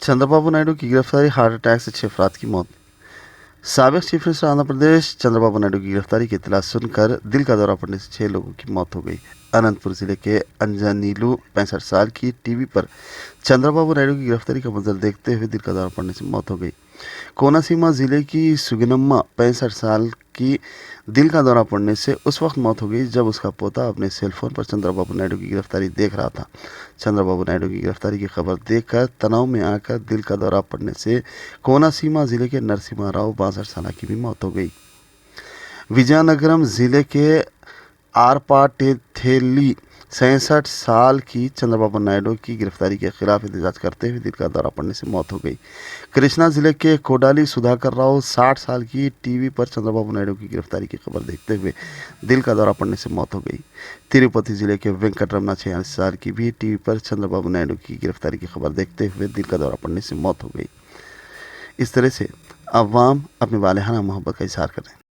चंद्रबाबू नायडू की गिरफ्तारी, heart attack से 6 अफराद की मौत। साबिक चीफ मिनिस्टर आंध्र प्रदेश चंद्रबाबू नायडू की गिरफ्तारी की इत्तला सुनकर दिल का दौरा पड़ने से 6 लोगों की मौत हो गई। अनंतपुर जिले के अंजनीलू 65 साल की टीवी पर चंद्रबाबू नायडू की गिरफ्तारी का मंजर देखते हुए दिल का दौरा पड़ने से मौत हो गई। कोनासीमा जिले की सुगिनम्मा 65 साल की दिल का दौरा पड़ने से उस वक्त मौत हो गई जब उसका पोता अपने सेलफोन पर चंद्रबाबू नायडू की गिरफ्तारी देख रहा था। चंद्रबाबू नायडू की गिरफ्तारी की खबर देखकर तनाव में आकर दिल का दौरा पड़ने से कोनासीमा जिले के नरसिम्हा राव 62 साल की भी मौत हो गई। विजयनगरम जिले के आरपाटेथेली 67 साल की चंद्रबाबू नायडू की गिरफ्तारी के खिलाफ एहतजाज करते हुए दिल का दौरा पड़ने से मौत हो गई। कृष्णा जिले के कोडाली सुधाकर राव 60 साल की टीवी पर चंद्रबाबू नायडू की गिरफ्तारी की खबर देखते हुए दिल का दौरा पड़ने से मौत हो गई। तिरुपति जिले के वेंकटरमना 46 साल की भी टीवी पर चंद्रबाबू नायडू की गिरफ्तारी की खबर देखते हुए दिल का दौरा पड़ने से मौत हो गई। इस तरह से अवाम अपने वालिहाना मोहब्बत का इजहार करें।